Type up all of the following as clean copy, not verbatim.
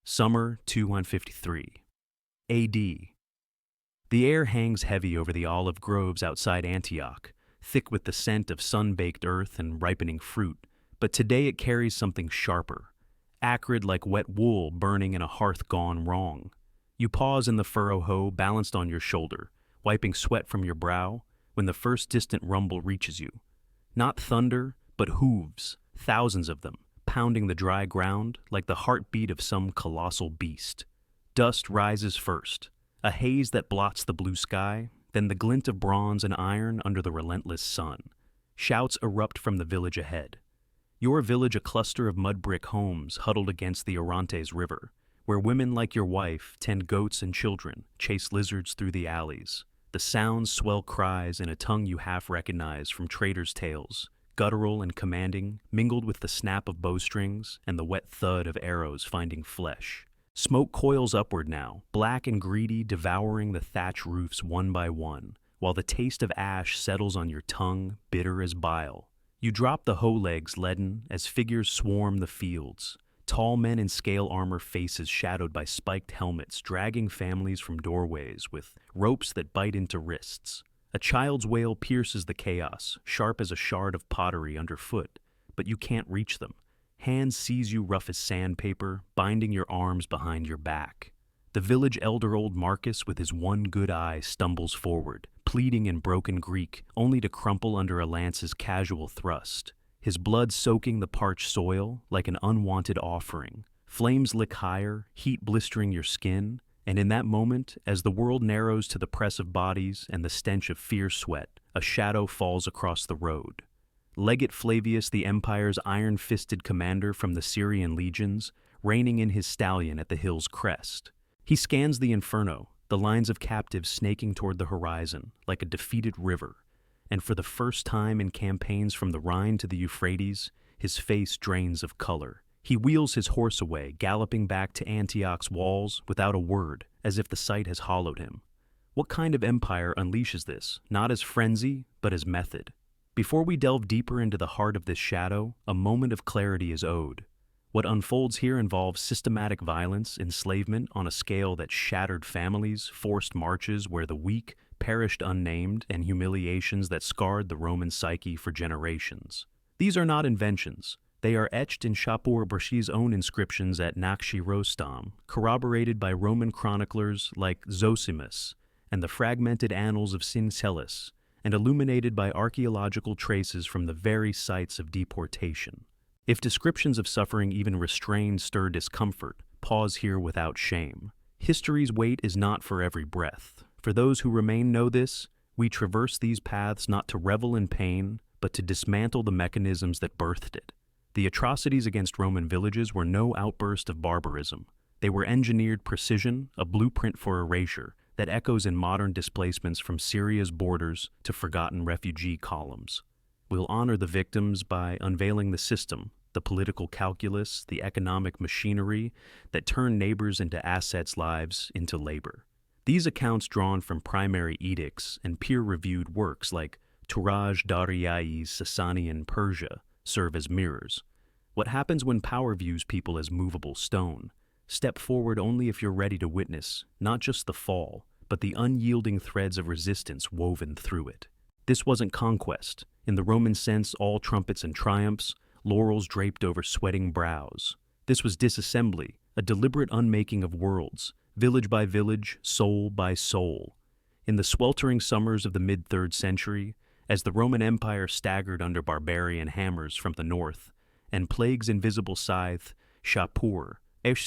Summer 253. A.D. The air hangs heavy over the olive groves outside Antioch, thick with the scent of sun-baked earth and ripening fruit, but today it carries something sharper, acrid like wet wool burning in a hearth gone wrong. You pause in the furrow hoe balanced on your shoulder, wiping sweat from your brow, when the first distant rumble reaches you. Not thunder, but hooves, thousands of them, pounding the dry ground like the heartbeat of some colossal beast. Dust rises first, a haze that blots the blue sky, then the glint of bronze and iron under the relentless sun. Shouts erupt from the village ahead. Your village a cluster of mud brick homes huddled against the Orontes River, where women like your wife tend goats and children, chase lizards through the alleys. The sounds swell cries in a tongue you half recognize from traders' tales, guttural and commanding, mingled with the snap of bowstrings and the wet thud of arrows finding flesh. Smoke coils upward now, black and greedy, devouring the thatch roofs one by one, while the taste of ash settles on your tongue, bitter as bile. You drop the hoe legs leaden as figures swarm the fields. Tall men in scale armor, faces shadowed by spiked helmets, dragging families from doorways with ropes that bite into wrists. A child's wail pierces the chaos, sharp as a shard of pottery underfoot, but you can't reach them. Hands seize you rough as sandpaper, binding your arms behind your back. The village elder, old Marcus, with his one good eye, stumbles forward, pleading in broken Greek, only to crumple under a lance's casual thrust. His blood soaking the parched soil like an unwanted offering. Flames lick higher, heat blistering your skin, and in that moment, as the world narrows to the press of bodies and the stench of fierce sweat, a shadow falls across the road. Legate Flavius, the empire's iron-fisted commander from the Syrian legions, reining in his stallion at the hill's crest. He scans the inferno, the lines of captives snaking toward the horizon, like a defeated river, and for the first time in campaigns from the Rhine to the Euphrates, his face drains of color. He wheels his horse away, galloping back to Antioch's walls without a word, as if the sight has hollowed him. What kind of empire unleashes this, not as frenzy, but as method? Before we delve deeper into the heart of this shadow, a moment of clarity is owed. What unfolds here involves systematic violence, enslavement on a scale that shattered families, forced marches where the weak perished unnamed, and humiliations that scarred the Roman psyche for generations. These are not inventions. They are etched in Shapur's own inscriptions at Naqsh-e Rostam, corroborated by Roman chroniclers like Zosimus and the fragmented annals of Syncellus, and illuminated by archaeological traces from the very sites of deportation. If descriptions of suffering even restrained stir discomfort, pause here without shame. History's weight is not for every breath. For those who remain know this, we traverse these paths not to revel in pain, but to dismantle the mechanisms that birthed it. The atrocities against Roman villages were no outburst of barbarism. They were engineered precision, a blueprint for erasure that echoes in modern displacements from Syria's borders to forgotten refugee columns. We'll honor the victims by unveiling the system, the political calculus, the economic machinery that turned neighbors into assets, lives into labor. These accounts, drawn from primary edicts and peer-reviewed works like Turaj Daryai's Sasanian Persia, serve as mirrors. What happens when power views people as movable stone? Step forward only if you're ready to witness not just the fall, but the unyielding threads of resistance woven through it. This wasn't conquest. In the Roman sense, all trumpets and triumphs, laurels draped over sweating brows. This was disassembly, a deliberate unmaking of worlds, village by village, soul by soul. In the sweltering summers of the mid-3rd century, as the Roman Empire staggered under barbarian hammers from the north, and plague's invisible scythe, Shapur,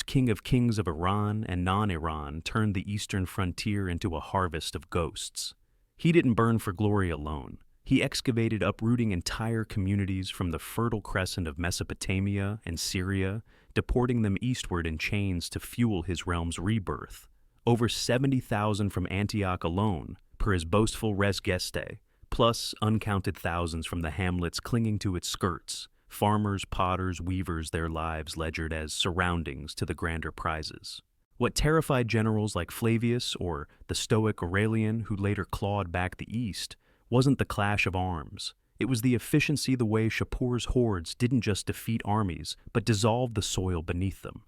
king of kings of Iran and non-Iran, turned the eastern frontier into a harvest of ghosts. He didn't burn for glory alone. He excavated, uprooting entire communities from the fertile crescent of Mesopotamia and Syria, deporting them eastward in chains to fuel his realm's rebirth. Over 70,000 from Antioch alone, per his boastful res Gestae, plus uncounted thousands from the hamlets clinging to its skirts, farmers, potters, weavers, their lives ledgered as surroundings to the grander prizes. What terrified generals like Flavius or the stoic Aurelian, who later clawed back the east, wasn't the clash of arms. It was the efficiency, the way Shapur's hordes didn't just defeat armies, but dissolve the soil beneath them.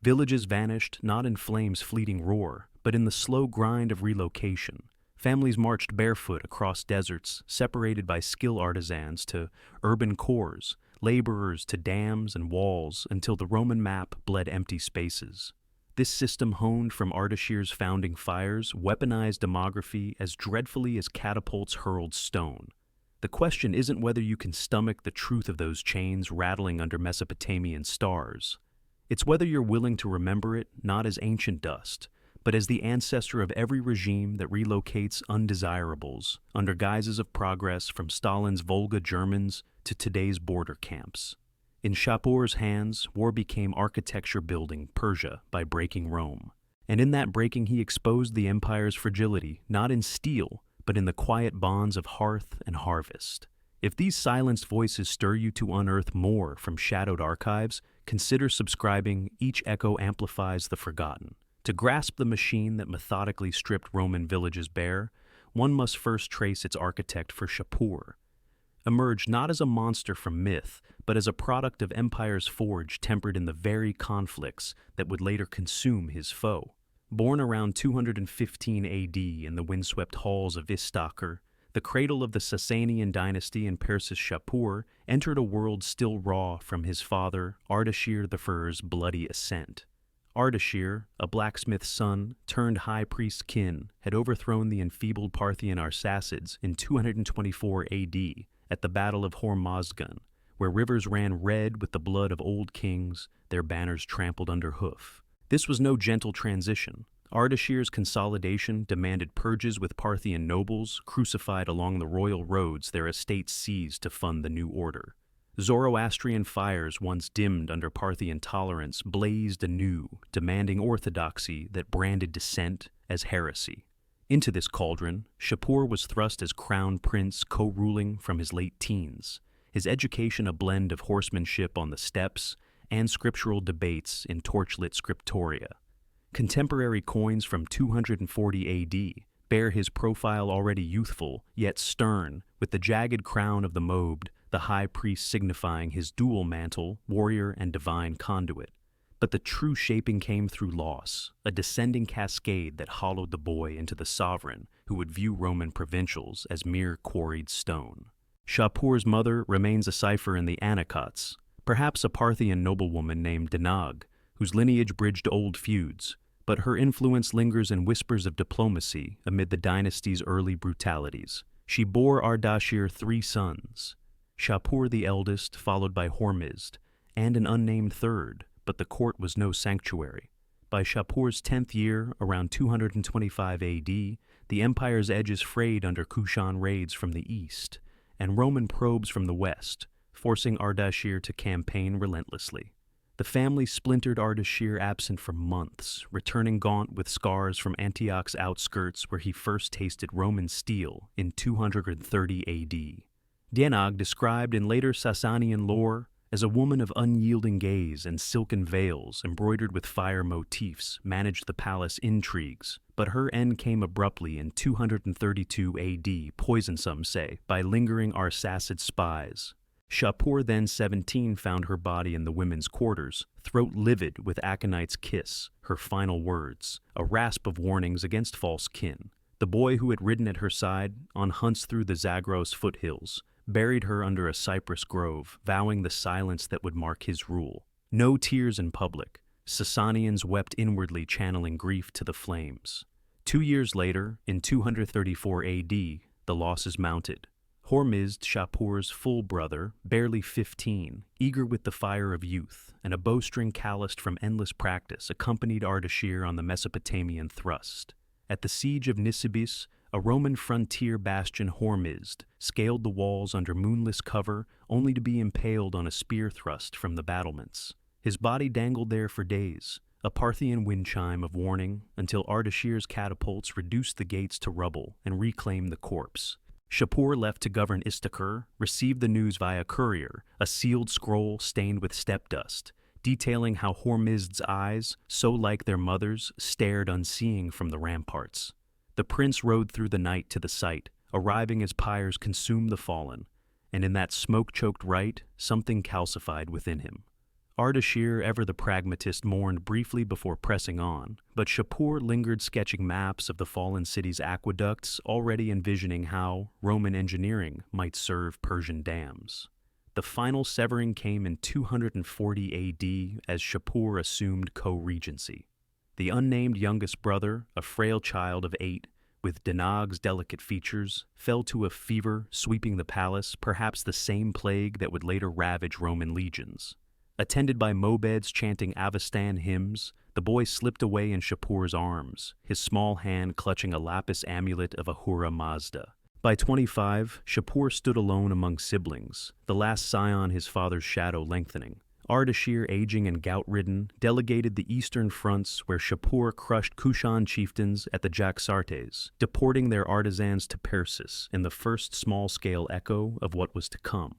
Villages vanished not in flame's fleeting roar, but in the slow grind of relocation. Families marched barefoot across deserts, separated by skill artisans to urban cores, laborers to dams and walls, until the Roman map bled empty spaces. This system, honed from Ardashir's founding fires, weaponized demography as dreadfully as catapults hurled stone. The question isn't whether you can stomach the truth of those chains rattling under Mesopotamian stars. It's whether you're willing to remember it not as ancient dust, but as the ancestor of every regime that relocates undesirables under guises of progress, from Stalin's Volga Germans to today's border camps. In Shapur's hands, war became architecture building Persia by breaking Rome. And in that breaking he exposed the empire's fragility, not in steel, but in the quiet bonds of hearth and harvest. If these silenced voices stir you to unearth more from shadowed archives, consider subscribing. Each echo amplifies the forgotten. To grasp the machine that methodically stripped Roman villages bare, one must first trace its architect. For Shapur emerged not as a monster from myth, but as a product of empire's forge tempered in the very conflicts that would later consume his foe. Born around 215 AD in the windswept halls of Istakhr, the cradle of the Sasanian dynasty in Persia's Shapur entered a world still raw from his father, Ardashir I's bloody ascent. Ardashir, a blacksmith's son turned high priest kin, had overthrown the enfeebled Parthian Arsacids in 224 AD at the Battle of Hormozgan, where rivers ran red with the blood of old kings, their banners trampled under hoof. This was no gentle transition. Ardashir's consolidation demanded purges with Parthian nobles crucified along the royal roads their estates seized to fund the new order. Zoroastrian fires, once dimmed under Parthian tolerance, blazed anew, demanding orthodoxy that branded dissent as heresy. Into this cauldron, Shapur was thrust as crown prince, co-ruling from his late teens, his education a blend of horsemanship on the steppes and scriptural debates in torchlit scriptoria. Contemporary coins from 240 AD bear his profile already youthful, yet stern, with the jagged crown of the Mobed, the high priest signifying his dual mantle, warrior and divine conduit. But the true shaping came through loss, a descending cascade that hollowed the boy into the sovereign who would view Roman provincials as mere quarried stone. Shapur's mother remains a cipher in the Anacots, perhaps a Parthian noblewoman named Danag, whose lineage bridged old feuds, but her influence lingers in whispers of diplomacy amid the dynasty's early brutalities. She bore Ardashir 3 sons, Shapur the eldest, followed by Hormizd, and an unnamed third, but the court was no sanctuary. By Shapur's 10th year, around 225 AD, the empire's edges frayed under Kushan raids from the east, and Roman probes from the west, forcing Ardashir to campaign relentlessly. The family splintered, Ardashir absent for months, returning gaunt with scars from Antioch's outskirts where he first tasted Roman steel in 230 AD. Danag, described in later Sasanian lore as a woman of unyielding gaze and silken veils embroidered with fire motifs, managed the palace intrigues, but her end came abruptly in 232 AD, poisoned, some say, by lingering Arsacid spies. Shapur, then 17, found her body in the women's quarters, throat livid with aconite's kiss, her final words, a rasp of warnings against false kin. The boy who had ridden at her side on hunts through the Zagros foothills buried her under a cypress grove, vowing the silence that would mark his rule. No tears in public. Sasanians wept inwardly, channeling grief to the flames. 2 years later, in 234 AD, the losses mounted. Hormizd, Shapur's full brother, barely 15, eager with the fire of youth, and a bowstring calloused from endless practice, accompanied Ardashir on the Mesopotamian thrust. At the siege of Nisibis, a Roman frontier bastion, Hormizd scaled the walls under moonless cover, only to be impaled on a spear thrust from the battlements. His body dangled there for days, a Parthian wind chime of warning, until Ardashir's catapults reduced the gates to rubble and reclaimed the corpse. Shapur, left to govern Istakhr, received the news via courier, a sealed scroll stained with steppe dust, detailing how Hormizd's eyes, so like their mother's, stared unseeing from the ramparts. The prince rode through the night to the site, arriving as pyres consumed the fallen, and in that smoke-choked rite, something calcified within him. Ardashir, ever the pragmatist, mourned briefly before pressing on, but Shapur lingered sketching maps of the fallen city's aqueducts, already envisioning how Roman engineering might serve Persian dams. The final severing came in 240 AD as Shapur assumed co-regency. The unnamed youngest brother, a frail child of 8, with Danag's delicate features, fell to a fever sweeping the palace, perhaps the same plague that would later ravage Roman legions. Attended by mobeds chanting Avestan hymns, the boy slipped away in Shapur's arms, his small hand clutching a lapis amulet of Ahura Mazda. By 25, Shapur stood alone among siblings, the last scion his father's shadow lengthening. Ardashir, aging and gout-ridden, delegated the eastern fronts where Shapur crushed Kushan chieftains at the Jaxartes, deporting their artisans to Persis in the first small-scale echo of what was to come.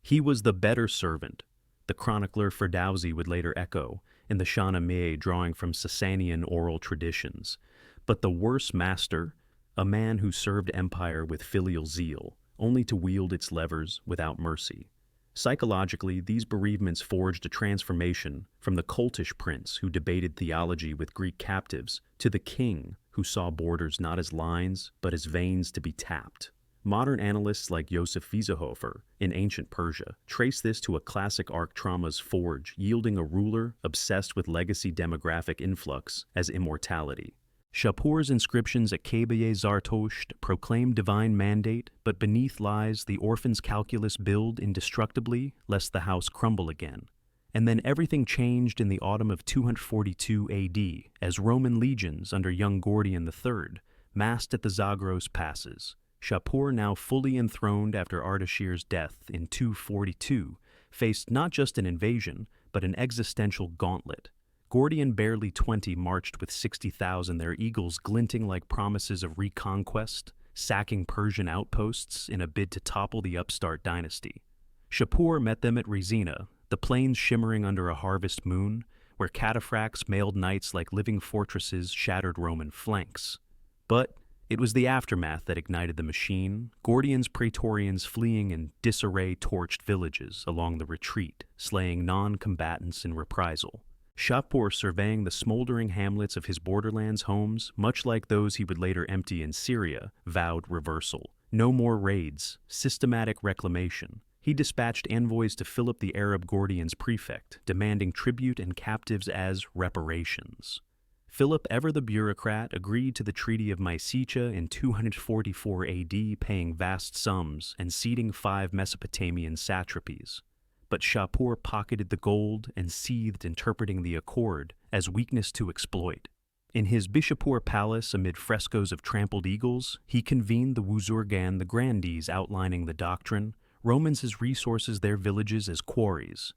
He was the better servant, the chronicler Ferdowsi would later echo in the Shahnameh, drawing from Sasanian oral traditions, but the worse master, a man who served empire with filial zeal, only to wield its levers without mercy. Psychologically, these bereavements forged a transformation from the cultish prince who debated theology with Greek captives to the king who saw borders not as lines but as veins to be tapped. Modern analysts like Yosef Wiesehofer in ancient Persia trace this to a classic arc trauma's forge, yielding a ruler obsessed with legacy demographic influx as immortality. Shapur's inscriptions at Kebaye Zartosht proclaim divine mandate, but beneath lies the orphan's calculus: build indestructibly, lest the house crumble again. And then everything changed in the autumn of 242 AD, as Roman legions under young Gordian III massed at the Zagros passes. Shapur, now fully enthroned after Ardashir's death in 242, faced not just an invasion, but an existential gauntlet. Gordian, barely 20, marched with 60,000, their eagles glinting like promises of reconquest, sacking Persian outposts in a bid to topple the upstart dynasty. Shapur met them at Rezina, the plains shimmering under a harvest moon, where cataphracts mailed knights like living fortresses shattered Roman flanks. But it was the aftermath that ignited the machine, Gordian's praetorians fleeing in disarray torched villages along the retreat, slaying non-combatants in reprisal. Shapur, surveying the smoldering hamlets of his borderlands homes, much like those he would later empty in Syria, vowed reversal. No more raids, systematic reclamation. He dispatched envoys to Philip the Arab, Gordian's prefect, demanding tribute and captives as reparations. Philip, ever the bureaucrat, agreed to the Treaty of Mycetia in 244 AD, paying vast sums and ceding 5 Mesopotamian satrapies. But Shapur pocketed the gold and seethed, interpreting the accord as weakness to exploit. In his Bishapur palace, amid frescoes of trampled eagles, he convened the Wuzurgan, the grandees, outlining the doctrine: Romans as resources, their villages as quarries.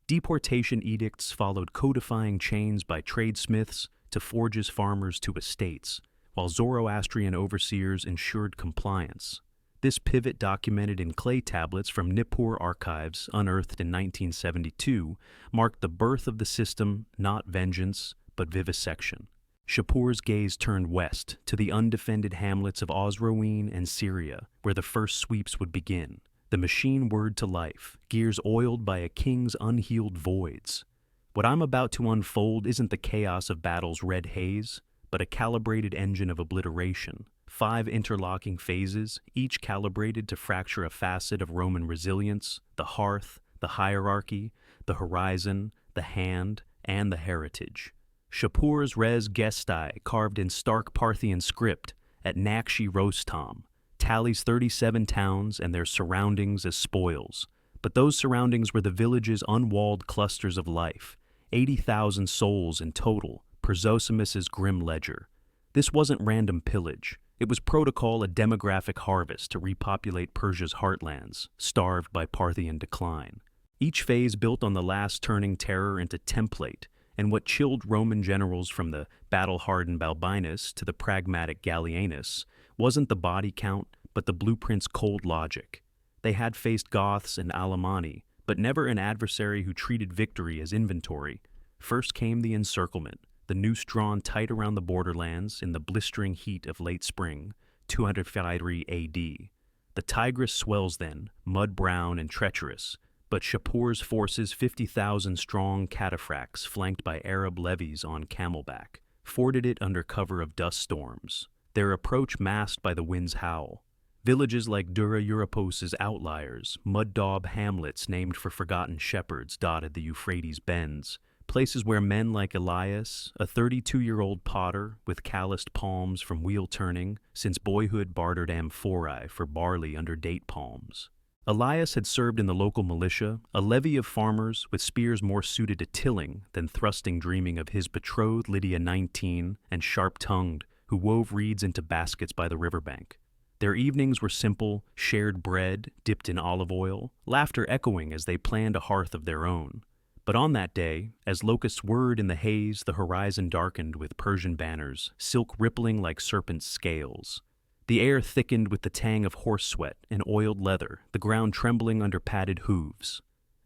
Deportation edicts followed, codifying chains by tradesmiths to forges, farmers to estates, while Zoroastrian overseers ensured compliance. This pivot, documented in clay tablets from Nippur archives, unearthed in 1972, marked the birth of the system, not vengeance, but vivisection. Shapur's gaze turned west, to the undefended hamlets of Osroene and Syria, where the first sweeps would begin. The machine whirred to life, gears oiled by a king's unhealed voids. What I'm about to unfold isn't the chaos of battle's red haze, but a calibrated engine of obliteration. 5 interlocking phases, each calibrated to fracture a facet of Roman resilience: the hearth, the hierarchy, the horizon, the hand, and the heritage. Shapur's res Gestae, carved in stark Parthian script at Naqsh-e Rostam, tallies 37 towns and their surroundings as spoils. But those surroundings were the village's unwalled clusters of life, 80,000 souls in total, per Zosimus's grim ledger. This wasn't random pillage. It was protocol, a demographic harvest to repopulate Persia's heartlands, starved by Parthian decline. Each phase built on the last, turning terror into template, and what chilled Roman generals from the battle-hardened Balbinus to the pragmatic Gallienus wasn't the body count, but the blueprint's cold logic. They had faced Goths and Alemanni, but never an adversary who treated victory as inventory. First came the encirclement, the noose drawn tight around the borderlands in the blistering heat of late spring, 253 AD. The Tigris swells then, mud-brown and treacherous, but Shapur's forces, 50,000 strong cataphracts flanked by Arab levies on camelback, forded it under cover of dust storms, their approach masked by the wind's howl. Villages like Dura Europos's outliers, mud-daub hamlets named for forgotten shepherds dotted the Euphrates bends, places where men like Elias, a 32-year-old potter with calloused palms from wheel-turning, since boyhood bartered amphorae for barley under date palms. Elias had served in the local militia, a levy of farmers with spears more suited to tilling than thrusting, dreaming of his betrothed Lydia 19 and sharp-tongued, who wove reeds into baskets by the riverbank. Their evenings were simple, shared bread dipped in olive oil, laughter echoing as they planned a hearth of their own. But on that day, as locusts whirred in the haze, the horizon darkened with Persian banners, silk rippling like serpents' scales. The air thickened with the tang of horse sweat and oiled leather, the ground trembling under padded hooves.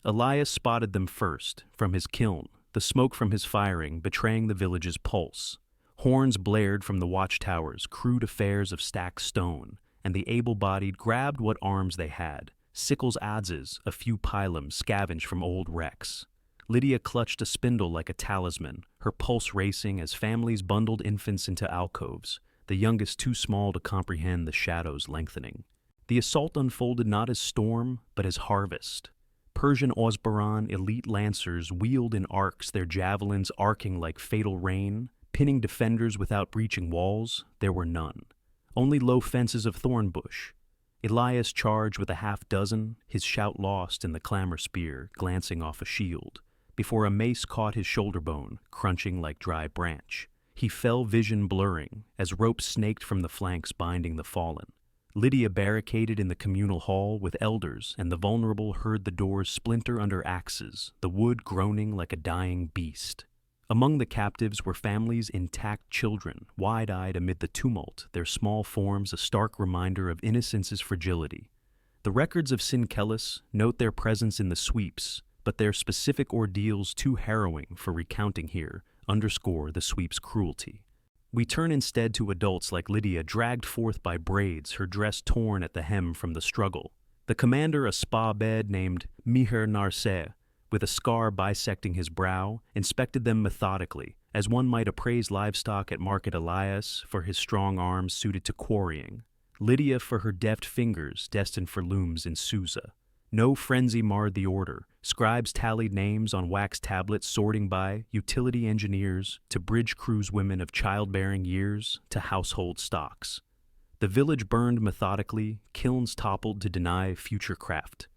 Elias spotted them first, from his kiln, the smoke from his firing betraying the village's pulse. Horns blared from the watchtowers, crude affairs of stacked stone, and the able-bodied grabbed what arms they had, sickles, adzes, a few pilums scavenged from old wrecks. Lydia clutched a spindle like a talisman, her pulse racing as families bundled infants into alcoves, the youngest too small to comprehend the shadows lengthening. The assault unfolded not as storm, but as harvest. Persian Osbaran elite lancers wheeled in arcs, their javelins arcing like fatal rain, pinning defenders without breaching walls. There were none. Only low fences of thorn bush. Elias charged with a half-dozen, his shout lost in the clamor spear glancing off a shield, before a mace caught his shoulder bone, crunching like dry branch. He fell, vision blurring, as ropes snaked from the flanks binding the fallen. Lydia barricaded in the communal hall with elders, and the vulnerable heard the doors splinter under axes, the wood groaning like a dying beast. Among the captives were families' intact children, wide-eyed amid the tumult, their small forms a stark reminder of innocence's fragility. The records of Synkelus note their presence in the sweeps, but their specific ordeals, too harrowing for recounting here, underscore the sweep's cruelty. We turn instead to adults like Lydia, dragged forth by braids, her dress torn at the hem from the struggle. The commander, a spa bed named Miher Narse, with a scar bisecting his brow, inspected them methodically, as one might appraise livestock at market. Elias for his strong arms suited to quarrying, Lydia for her deft fingers destined for looms in Susa. No frenzy marred the order. Scribes tallied names on wax tablets, sorting by utility engineers to bridge crews, women of childbearing years to household stocks. The village burned methodically, kilns toppled to deny future craft,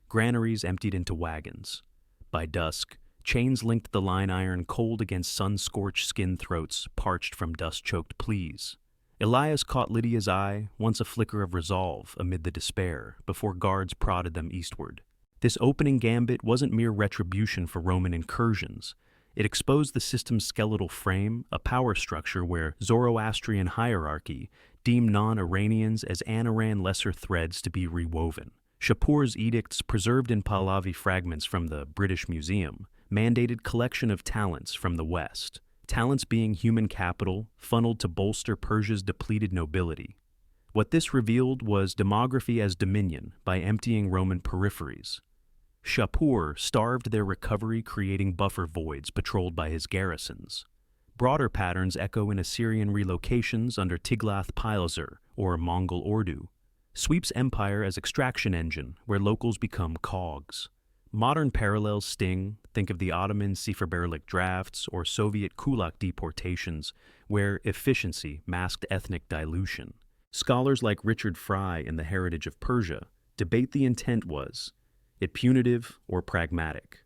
granaries emptied into wagons. By dusk, chains linked the line iron, cold against sun-scorched skin throats parched from dust-choked pleas. Elias caught Lydia's eye, once a flicker of resolve amid the despair, before guards prodded them eastward. This opening gambit wasn't mere retribution for Roman incursions. It exposed the system's skeletal frame, a power structure where Zoroastrian hierarchy deemed non-Iranians as Anaran lesser threads to be rewoven. Shapur's edicts, preserved in Pahlavi fragments from the British Museum, mandated collection of talents from the West, talents being human capital funneled to bolster Persia's depleted nobility. What this revealed was demography as dominion by emptying Roman peripheries. Shapur starved their recovery, creating buffer voids patrolled by his garrisons. Broader patterns echo in Assyrian relocations under Tiglath-Pileser or Mongol Ordu. Sweeps empire as extraction engine, where locals become cogs. Modern parallels sting. Think of the Ottoman Seferberlik drafts or Soviet kulak deportations, where efficiency masked ethnic dilution. Scholars like Richard Fry in The Heritage of Persia debate the intent was it punitive or pragmatic.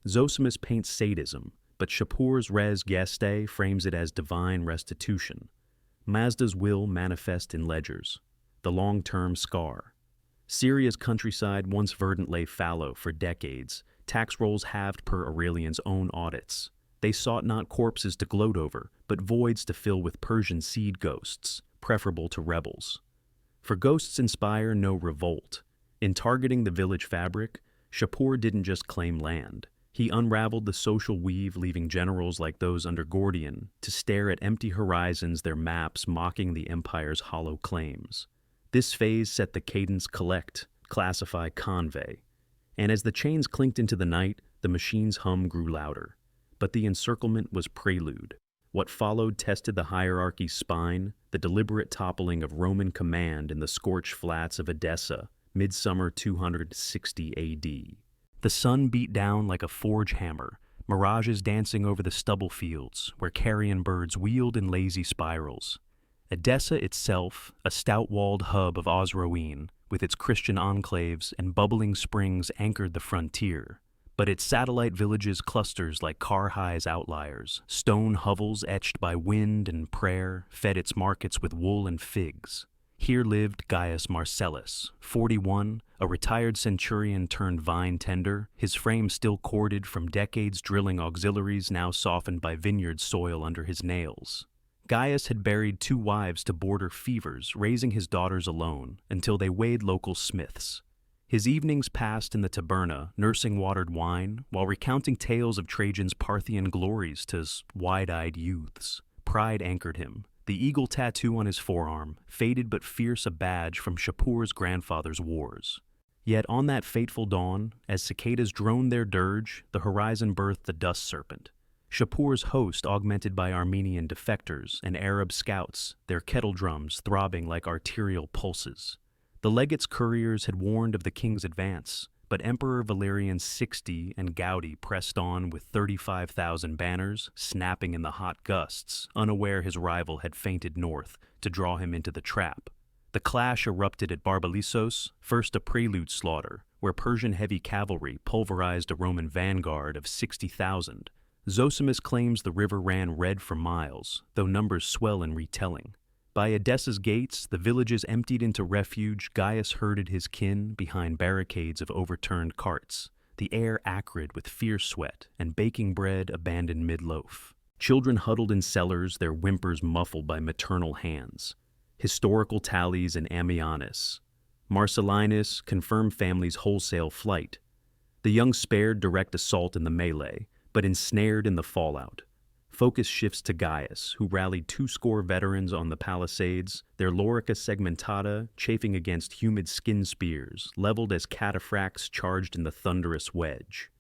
Zosimus paints sadism, but Shapur's res Gestae frames it as divine restitution. Mazda's will manifest in ledgers. The long-term scar. Syria's countryside, once verdant, lay fallow for decades, tax rolls halved per Aurelian's own audits. They sought not corpses to gloat over, but voids to fill with Persian seed ghosts, preferable to rebels. For ghosts inspire no revolt. In targeting the village fabric, Shapur didn't just claim land. He unraveled the social weave, leaving generals like those under Gordian to stare at empty horizons, their maps mocking the empire's hollow claims. This phase set the cadence: collect, classify, convey. And as the chains clinked into the night, the machine's hum grew louder. But the encirclement was prelude. What followed tested the hierarchy's spine, the deliberate toppling of Roman command in the scorched flats of Edessa, midsummer 260 AD. The sun beat down like a forge hammer, mirages dancing over the stubble fields, where carrion birds wheeled in lazy spirals. Edessa itself, a stout-walled hub of Osroene, with its Christian enclaves and bubbling springs anchored the frontier. But its satellite villages clusters like Karhai's outliers, stone hovels etched by wind and prayer fed its markets with wool and figs. Here lived Gaius Marcellus, 41, a retired centurion turned vine tender, his frame still corded from decades drilling auxiliaries now softened by vineyard soil under his nails. Gaius had buried 2 wives to border fevers, raising his daughters alone, until they weighed local smiths. His evenings passed in the taberna, nursing watered wine, while recounting tales of Trajan's Parthian glories to wide-eyed youths. Pride anchored him. The eagle tattoo on his forearm, faded but fierce a badge from Shapur's grandfather's wars. Yet on that fateful dawn, as cicadas droned their dirge, the horizon birthed the dust serpent. Shapur's host augmented by Armenian defectors and Arab scouts, their kettle drums throbbing like arterial pulses. The legate's couriers had warned of the king's advance, but Emperor Valerian's 60 and Gaudi pressed on with 35,000 banners, snapping in the hot gusts, unaware his rival had feinted north to draw him into the trap. The clash erupted at Barbalissos, first a prelude slaughter, where Persian heavy cavalry pulverized a Roman vanguard of 60,000. Zosimus claims the river ran red for miles, though numbers swell in retelling. By Edessa's gates, the villages emptied into refuge, Gaius herded his kin behind barricades of overturned carts, the air acrid with fierce sweat, and baking bread abandoned mid-loaf. Children huddled in cellars, their whimpers muffled by maternal hands. Historical tallies in Ammianus. Marcellinus confirmed families' wholesale flight. The young spared direct assault in the melee, but ensnared in the fallout. Focus shifts to Gaius, who rallied 20 veterans on the palisades, their lorica segmentata chafing against humid skin spears, leveled as cataphracts charged in the thunderous wedge.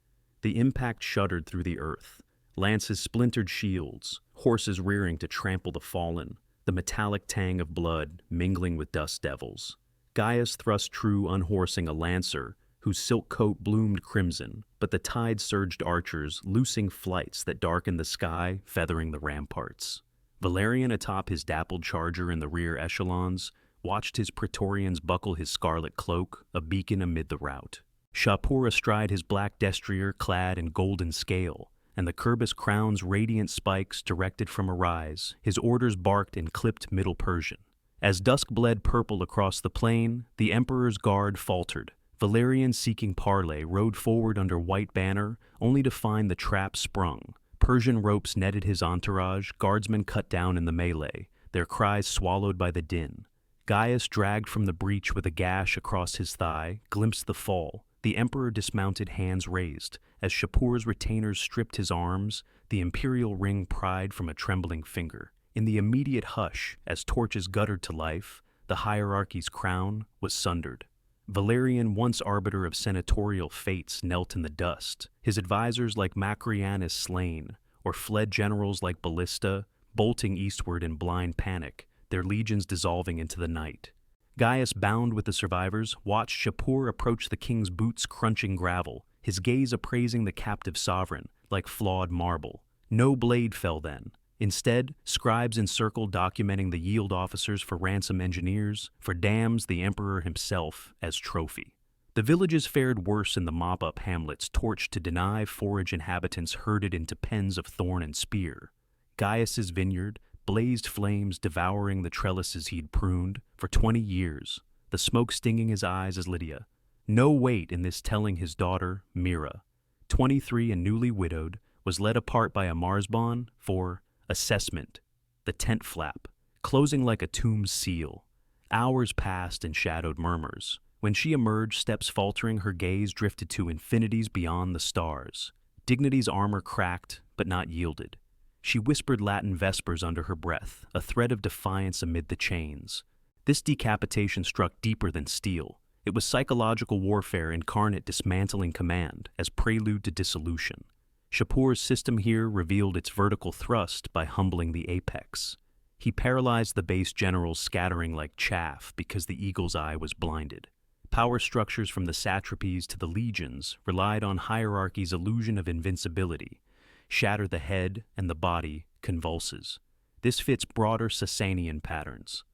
The impact shuddered through the earth. Lances splintered shields, horses rearing to trample the fallen, the metallic tang of blood mingling with dust devils. Gaius thrust true unhorsing a lancer, whose silk coat bloomed crimson, but the tide surged archers, loosing flights that darkened the sky, feathering the ramparts. Valerian atop his dappled charger in the rear echelons, watched his praetorians buckle his scarlet cloak, a beacon amid the rout. Shapur astride his black destrier clad in golden scale, and the Kerbis crown's radiant spikes directed from a rise, his orders barked in clipped Middle Persian. As dusk bled purple across the plain, the emperor's guard faltered. Valerian, seeking parley, rode forward under white banner, only to find the trap sprung. Persian ropes netted his entourage, guardsmen cut down in the melee, their cries swallowed by the din. Gaius, dragged from the breach with a gash across his thigh, glimpsed the fall. The emperor dismounted, hands raised. As Shapur's retainers stripped his arms, the imperial ring pried from a trembling finger. In the immediate hush, as torches guttered to life, the hierarchy's crown was sundered. Valerian, once arbiter of senatorial fates, knelt in the dust, his advisors like Macrianus slain, or fled generals like Ballista, bolting eastward in blind panic, their legions dissolving into the night. Gaius, bound with the survivors, watched Shapur approach the king's boots crunching gravel, his gaze appraising the captive sovereign like flawed marble. No blade fell then. Instead, scribes encircled documenting the yield officers for ransom engineers, for dams the emperor himself as trophy. The villages fared worse in the mop-up hamlets torched to deny forage inhabitants herded into pens of thorn and spear. Gaius's vineyard, blazed flames devouring the trellises he'd pruned for 20 years, the smoke stinging his eyes as Lydia. No weight in this telling his daughter, Mira, 23 and newly widowed, was led apart by a Marsbon for assessment, the tent flap, closing like a tomb's seal. Hours passed in shadowed murmurs. When she emerged, steps faltering, her gaze drifted to infinities beyond the stars. Dignity's armor cracked, but not yielded. She whispered Latin vespers under her breath, a thread of defiance amid the chains. This decapitation struck deeper than steel. It was psychological warfare incarnate, dismantling command as prelude to dissolution. Shapur's system here revealed its vertical thrust by humbling the apex. He paralyzed the base generals, scattering like chaff because the eagle's eye was blinded. Power structures from the satrapies to the legions relied on hierarchy's illusion of invincibility. Shatter the head and the body convulses. This fits broader Sasanian patterns.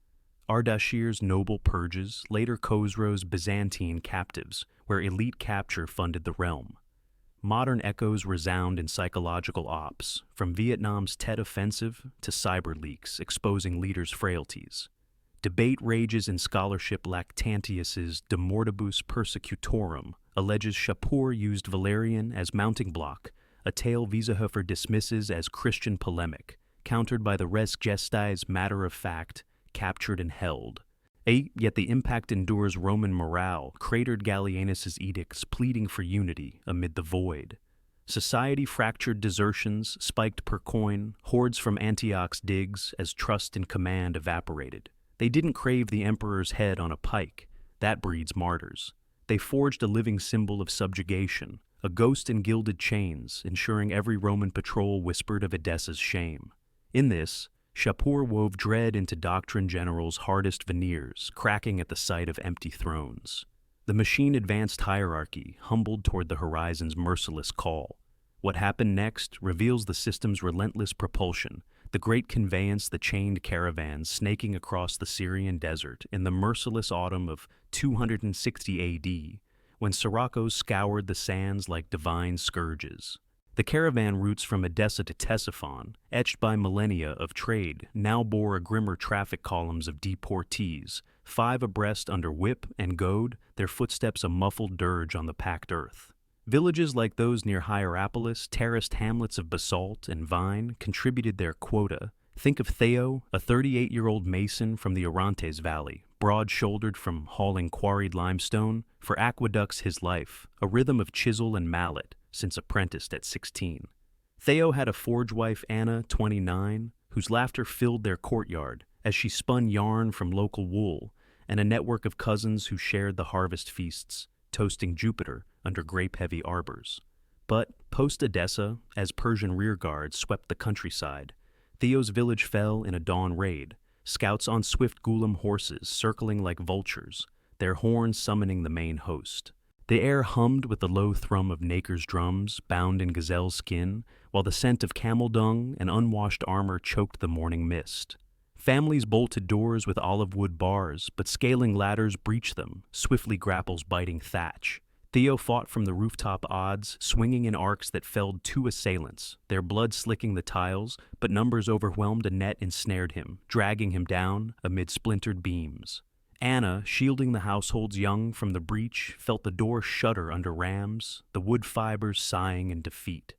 Ardashir's noble purges, later Khosrow's Byzantine captives, where elite capture funded the realm. Modern echoes resound in psychological ops, from Vietnam's Tet Offensive to cyber leaks exposing leaders' frailties. Debate rages in scholarship. Lactantius's De Mortibus Persecutorum alleges Shapur used Valerian as mounting block, a tale Wiesehofer dismisses as Christian polemic, countered by the res gestae's matter-of-fact, captured and held. Yet the impact endures. Roman morale cratered Gallienus's edicts pleading for unity amid the void. Society fractured. Desertions spiked per coin, hordes from Antioch's digs as trust and command evaporated. They didn't crave the emperor's head on a pike. That breeds martyrs. They forged a living symbol of subjugation, a ghost in gilded chains, ensuring every Roman patrol whispered of Edessa's shame. In this, Shapur wove dread into doctrine generals' hardest veneers, cracking at the sight of empty thrones. The machine advanced hierarchy, humbled toward the horizon's merciless call. What happened next reveals the system's relentless propulsion, the great conveyance that chained caravans snaking across the Syrian desert in the merciless autumn of 260 AD, when Siracos scoured the sands like divine scourges. The caravan routes from Edessa to Ctesiphon, etched by millennia of trade, now bore a grimmer traffic columns of deportees, 5 abreast under whip and goad, their footsteps a muffled dirge on the packed earth. Villages like those near Hierapolis, terraced hamlets of basalt and vine, contributed their quota. Think of Theo, a 38-year-old mason from the Orontes Valley, broad-shouldered from hauling quarried limestone, for aqueducts his life, a rhythm of chisel and mallet, since apprenticed at 16. Theo had a forge wife, Anna, 29, whose laughter filled their courtyard as she spun yarn from local wool, and a network of cousins who shared the harvest feasts, toasting Jupiter under grape-heavy arbors. But post-Edessa, as Persian rearguards swept the countryside, Theo's village fell in a dawn raid, scouts on swift Gulam horses circling like vultures, their horns summoning the main host. The air hummed with the low thrum of nakers' drums, bound in gazelle skin, while the scent of camel dung and unwashed armor choked the morning mist. Families bolted doors with olive wood bars, but scaling ladders breached them, swiftly grapples biting thatch. Theo fought from the rooftop odds, swinging in arcs that felled 2 assailants, their blood slicking the tiles, but numbers overwhelmed. A net ensnared him, dragging him down amid splintered beams. Anna, shielding the household's young from the breach, felt the door shudder under rams, the wood fibers sighing in defeat.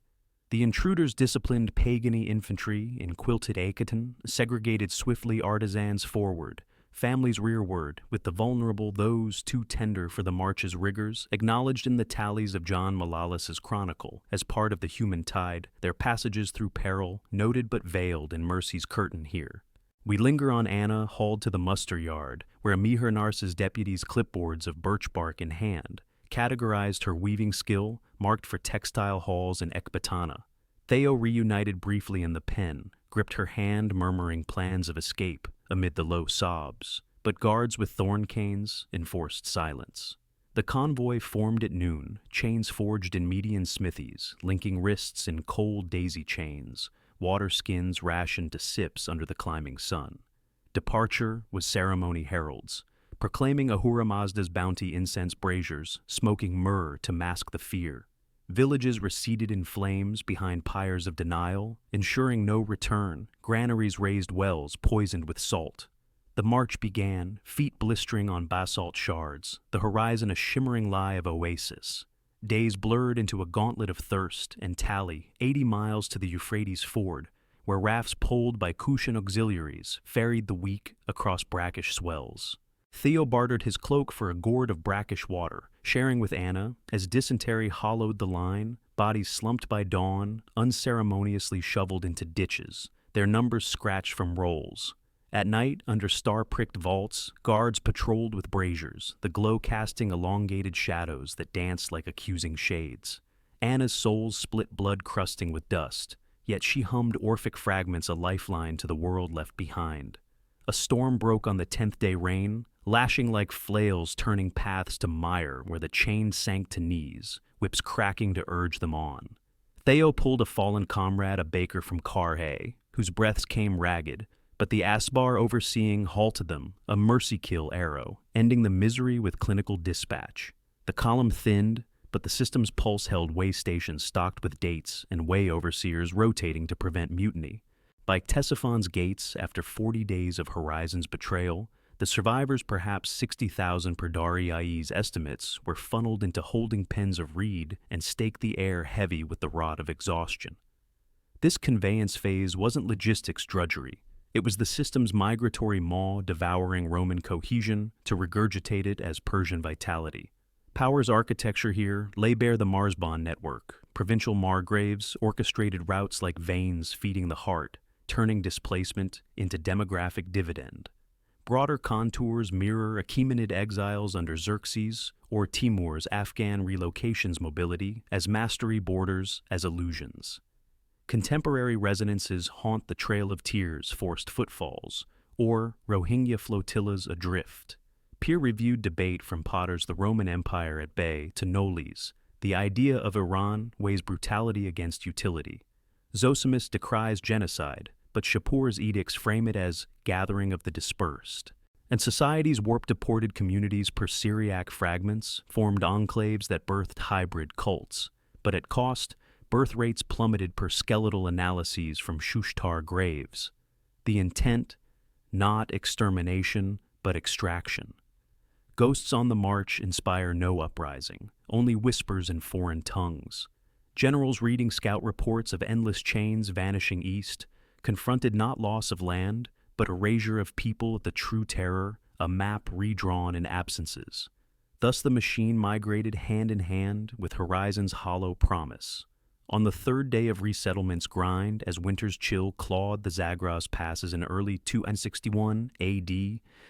The intruders disciplined pagany infantry in quilted aketon, segregated swiftly artisans forward, families rearward, with the vulnerable, those too tender for the march's rigors, acknowledged in the tallies of John Malalas's chronicle as part of the human tide, their passages through peril, noted but veiled in mercy's curtain here. We linger on Anna, hauled to the muster yard, where Mihirnars's deputies, clipboards of birch bark in hand, categorized her weaving skill, marked for textile hauls and ekbatana. Theo reunited briefly in the pen, gripped her hand, murmuring plans of escape amid the low sobs, but guards with thorn canes enforced silence. The convoy formed at noon, chains forged in Median smithies, linking wrists in cold daisy chains, water skins rationed to sips under the climbing sun. Departure was ceremony heralds, proclaiming Ahura Mazda's bounty incense braziers, smoking myrrh to mask the fear. Villages receded in flames behind pyres of denial, ensuring no return. Granaries raised wells poisoned with salt. The march began, feet blistering on basalt shards, the horizon a shimmering lie of oasis. Days blurred into a gauntlet of thirst and tally, 80 miles to the Euphrates ford, where rafts pulled by Cushan auxiliaries ferried the weak across brackish swells. Theo bartered his cloak for a gourd of brackish water, sharing with Anna, as dysentery hollowed the line, bodies slumped by dawn, unceremoniously shoveled into ditches, their numbers scratched from rolls. At night, under star-pricked vaults, guards patrolled with braziers, the glow casting elongated shadows that danced like accusing shades. Anna's soul's split blood crusting with dust, yet she hummed Orphic fragments a lifeline to the world left behind. A storm broke on the 10th day rain, lashing like flails turning paths to mire where the chains sank to knees, whips cracking to urge them on. Theo pulled a fallen comrade, a baker from Carhae, whose breaths came ragged, but the Asbar overseeing halted them, a mercy kill arrow, ending the misery with clinical dispatch. The column thinned, but the system's pulse held way stations stocked with dates and way overseers rotating to prevent mutiny. By Ctesiphon's gates, after 40 days of Horizon's betrayal, the survivors, perhaps 60,000 per Dariai's estimates, were funneled into holding pens of reed and staked the air heavy with the rod of exhaustion. This conveyance phase wasn't logistics drudgery. It was the system's migratory maw devouring Roman cohesion to regurgitate it as Persian vitality. Power's architecture here lay bare the Marsbon network, provincial margraves, orchestrated routes like veins feeding the heart, turning displacement into demographic dividend. Broader contours mirror Achaemenid exiles under Xerxes or Timur's Afghan relocations mobility as mastery borders as illusions. Contemporary resonances haunt the Trail of Tears' forced footfalls, or Rohingya flotillas adrift. Peer-reviewed debate from Potter's The Roman Empire at Bay to Noli's, the idea of Iran weighs brutality against utility. Zosimus decries genocide, but Shapur's edicts frame it as gathering of the dispersed. And society's warped deported communities per Syriac fragments formed enclaves that birthed hybrid cults, but at cost, birth rates plummeted per skeletal analyses from Shushtar graves. The intent, not extermination, but extraction. Ghosts on the march inspire no uprising, only whispers in foreign tongues. Generals reading scout reports of endless chains vanishing east confronted not loss of land, but erasure of people at the true terror, a map redrawn in absences. Thus the machine migrated hand in hand with Horizon's hollow promise. On the third day of resettlement's grind, as winter's chill clawed the Zagros passes in early 261 AD,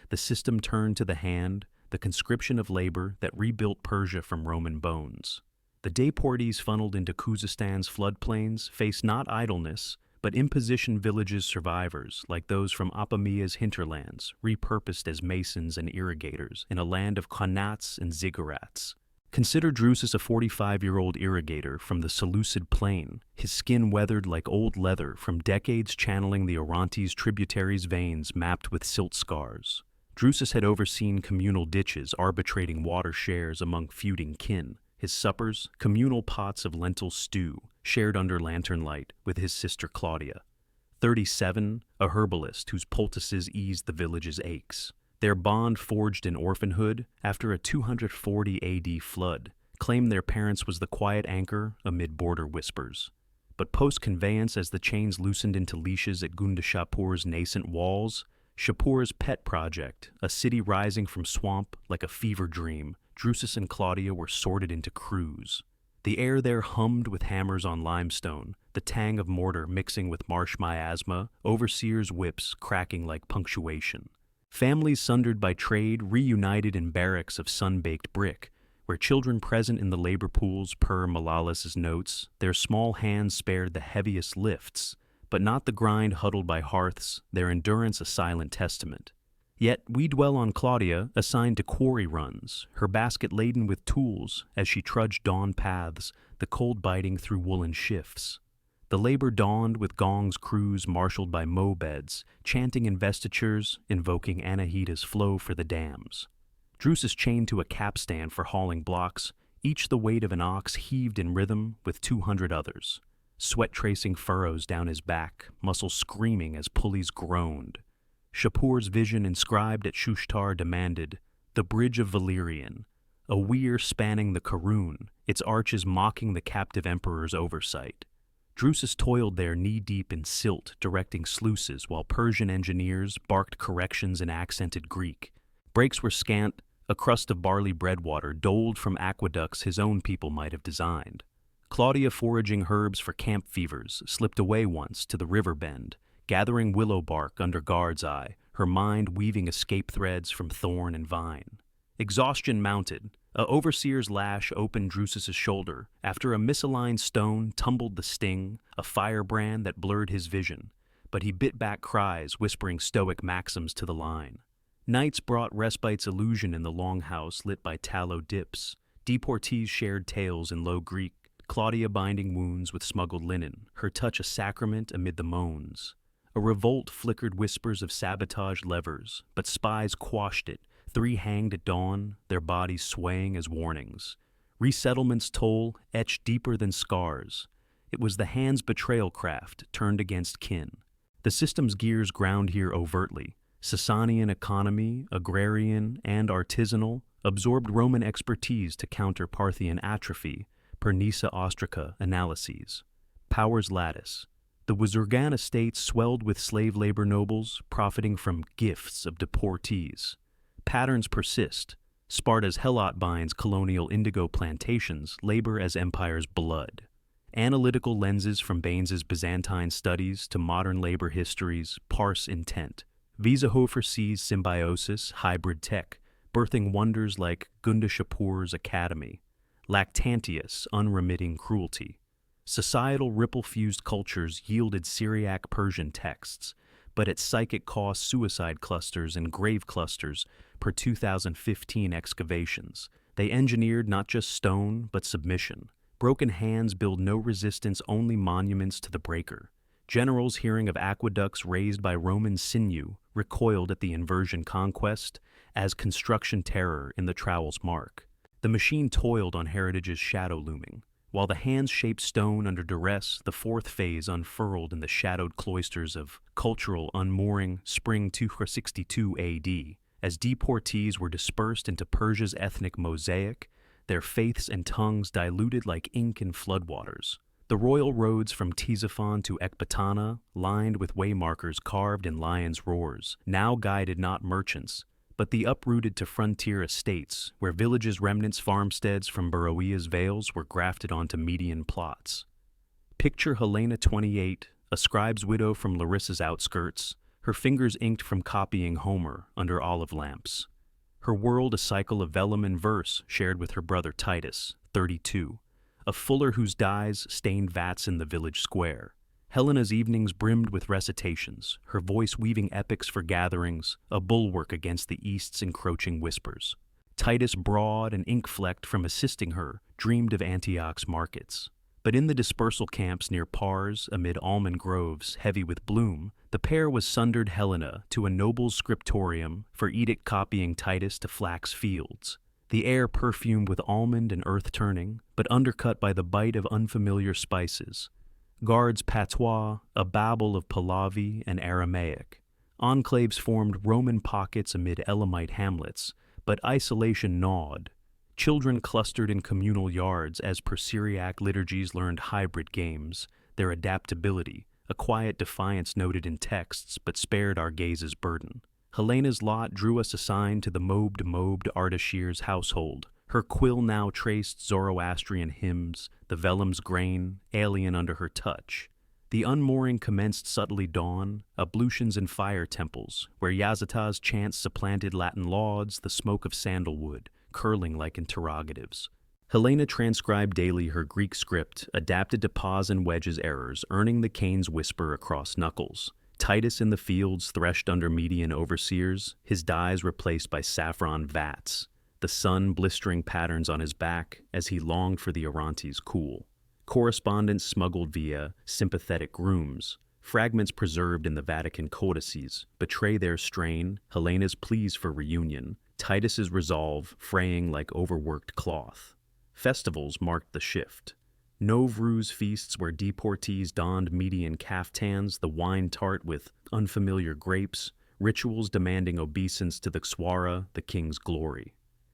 the system turned to the hand, the conscription of labor that rebuilt Persia from Roman bones. The deportees funneled into Khuzastan's floodplains faced not idleness, but imposition villages' survivors, like those from Apamia's hinterlands, repurposed as masons and irrigators in a land of qanats and ziggurats. Consider Drusus a 45-year-old irrigator from the Seleucid plain, his skin weathered like old leather from decades channeling the Orontes tributaries' veins mapped with silt scars. Drusus had overseen communal ditches arbitrating water shares among feuding kin. His suppers, communal pots of lentil stew, shared under lantern light with his sister Claudia. 37, a herbalist whose poultices eased the village's aches. Their bond forged in orphanhood after a 240 AD flood, claimed their parents was the quiet anchor amid border whispers. But post-conveyance, as the chains loosened into leashes at Shapur's nascent walls, Shapur's pet project, a city rising from swamp like a fever dream, Drusus and Claudia were sorted into crews. The air there hummed with hammers on limestone, the tang of mortar mixing with marsh miasma, overseers' whips cracking like punctuation. Families sundered by trade reunited in barracks of sun-baked brick, where children present in the labor pools, per Malalas's notes, their small hands spared the heaviest lifts, but not the grind huddled by hearths, their endurance a silent testament. Yet we dwell on Claudia, assigned to quarry runs, her basket laden with tools as she trudged dawn paths, the cold biting through woolen shifts. The labor dawned with gongs crews marshaled by mow beds, chanting investitures, invoking Anahita's flow for the dams. Drusus chained to a capstan for hauling blocks, each the weight of an ox heaved in rhythm with 200 others. Sweat tracing furrows down his back, muscles screaming as pulleys groaned. Shapur's vision inscribed at Shushtar demanded, the bridge of Valerian, a weir spanning the Karun, its arches mocking the captive emperor's oversight. Drusus toiled there knee-deep in silt, directing sluices, while Persian engineers barked corrections in accented Greek. Breaks were scant, a crust of barley breadwater doled from aqueducts his own people might have designed. Claudia, foraging herbs for camp fevers, slipped away once to the river bend, gathering willow bark under guard's eye, her mind weaving escape threads from thorn and vine. Exhaustion mounted. A overseer's lash opened Drusus's shoulder. After a misaligned stone tumbled the sting, a firebrand that blurred his vision. But he bit back cries, whispering stoic maxims to the line. Nights brought respite's illusion in the longhouse lit by tallow dips. Deportees shared tales in low Greek, Claudia binding wounds with smuggled linen, her touch a sacrament amid the moans. A revolt flickered whispers of sabotaged levers, but spies quashed it. 3 hanged at dawn, their bodies swaying as warnings. Resettlement's toll etched deeper than scars. It was the hand's betrayal craft turned against kin. The system's gears ground here overtly. Sasanian economy, agrarian and artisanal, absorbed Roman expertise to counter Parthian atrophy, per Nisa Ostraca analyses. Power's lattice. The Wazurgan estates swelled with slave labor nobles, profiting from gifts of deportees. Patterns persist. Sparta's helot binds colonial indigo plantations, labor as empire's blood. Analytical lenses from Baines's Byzantine studies to modern labor histories parse intent. Wiesehofer sees symbiosis, hybrid tech, birthing wonders like Gunda Shapur's Academy. Lactantius, unremitting cruelty. Societal ripple-fused cultures yielded Syriac Persian texts, but at psychic cost suicide clusters and grave clusters per 2015 excavations. They engineered not just stone, but submission. Broken hands build no resistance, only monuments to the breaker. Generals hearing of aqueducts raised by Roman sinew recoiled at the inversion conquest as construction terror in the trowel's mark. The machine toiled on heritage's shadow looming. While the hands shaped stone under duress, the 4th phase unfurled in the shadowed cloisters of cultural unmooring spring 262 AD. As deportees were dispersed into Persia's ethnic mosaic, their faiths and tongues diluted like ink in floodwaters. The royal roads from Ctesiphon to Ecbatana, lined with waymarkers carved in lions' roars, now guided not merchants, but the uprooted to frontier estates, where villages' remnants farmsteads from Beroea's vales were grafted onto Median plots. Picture Helena 28, a scribe's widow from Larissa's outskirts, her fingers inked from copying Homer under olive lamps. Her world a cycle of vellum and verse shared with her brother Titus, 32, a fuller whose dyes stained vats in the village square. Helena's evenings brimmed with recitations, her voice weaving epics for gatherings, a bulwark against the East's encroaching whispers. Titus, broad and ink-flecked from assisting her, dreamed of Antioch's markets. But in the dispersal camps near Pars, amid almond groves heavy with bloom, the pair was sundered Helena to a noble's scriptorium for edict copying Titus to flax fields. The air perfumed with almond and earth turning, but undercut by the bite of unfamiliar spices. Guards patois, a babble of Pahlavi and Aramaic. Enclaves formed Roman pockets amid Elamite hamlets, but isolation gnawed. Children clustered in communal yards as per Syriac liturgies learned hybrid games, their adaptability, a quiet defiance noted in texts but spared our gaze's burden. Helena's lot drew us assigned to the mobbed Ardashir's household. Her quill now traced Zoroastrian hymns, the vellum's grain, alien under her touch. The unmooring commenced subtly dawn, ablutions in fire temples, where Yazata's chants supplanted Latin lauds, the smoke of sandalwood, curling like interrogatives. Helena transcribed daily her Greek script, adapted to pause and wedge's errors, earning the cane's whisper across knuckles. Titus in the fields threshed under Median overseers, his dyes replaced by saffron vats. The sun blistering patterns on his back as he longed for the Orontes' cool. Correspondence smuggled via sympathetic grooms. Fragments preserved in the Vatican codices betray their strain, Helena's pleas for reunion, Titus's resolve fraying like overworked cloth. Festivals marked the shift. Novruz feasts where deportees donned Median caftans, the wine tart with unfamiliar grapes, rituals demanding obeisance to the Xwara, the king's glory.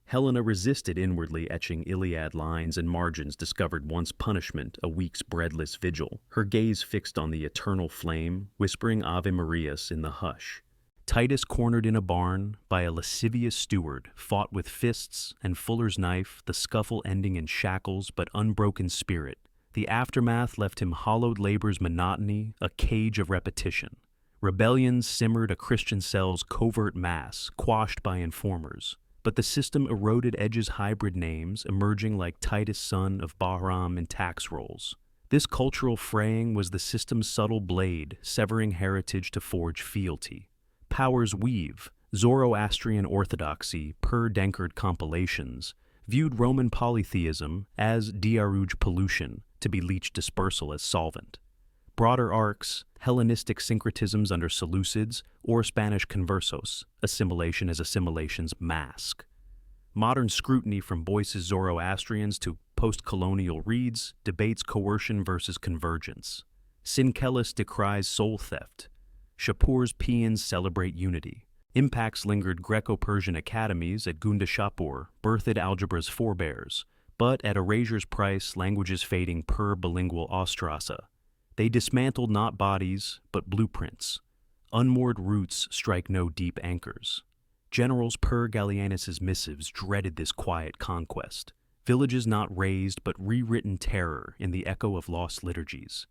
Helena resisted inwardly etching Iliad lines and margins discovered once punishment, a week's breadless vigil, her gaze fixed on the eternal flame, whispering Ave Marias in the hush. Titus cornered in a barn by a lascivious steward, fought with fists and fuller's knife, the scuffle ending in shackles but unbroken spirit. The aftermath left him hollowed labor's monotony, a cage of repetition. Rebellions simmered a Christian cell's covert mass, quashed by informers. But the system eroded Edge's hybrid names, emerging like Titus son of Bahram in tax rolls. This cultural fraying was the system's subtle blade, severing heritage to forge fealty. Powers weave, Zoroastrian orthodoxy, per-Denkard compilations, viewed Roman polytheism as diaruj pollution, to be leached dispersal as solvent. Broader arcs, Hellenistic syncretisms under Seleucids, or Spanish conversos, assimilation as assimilation's mask. Modern scrutiny from Boyce's Zoroastrians to post-colonial reads debates coercion versus convergence. Synkelis decries soul theft. Shapur's paeans celebrate unity. Impacts lingered Greco-Persian academies at Gunda Shapur, birthed algebra's forebears, but at erasure's price, languages fading per bilingual Ostraca. They dismantled not bodies, but blueprints. Unmoored roots strike no deep anchors. Generals per Gallienus's missives dreaded this quiet conquest. Villages not razed, but rewritten terror in the echo of lost liturgies.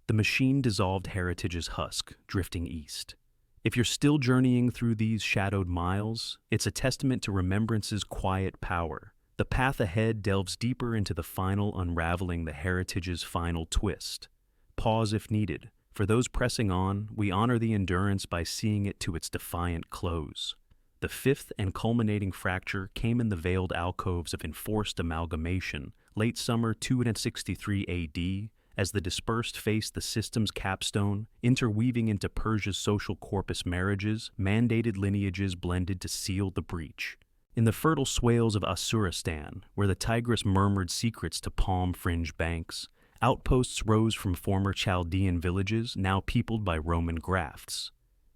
The machine dissolved heritage's husk, drifting east. If you're still journeying through these shadowed miles, it's a testament to remembrance's quiet power. The path ahead delves deeper into the final unraveling the heritage's final twist. Pause if needed. For those pressing on, we honor the endurance by seeing it to its defiant close. The fifth and culminating fracture came in the veiled alcoves of enforced amalgamation, late summer 263 AD, as the dispersed faced the system's capstone, interweaving into Persia's social corpus marriages, mandated lineages blended to seal the breach. In the fertile swales of Asuristan, where the Tigris murmured secrets to palm-fringed banks, outposts rose from former Chaldean villages now peopled by Roman grafts.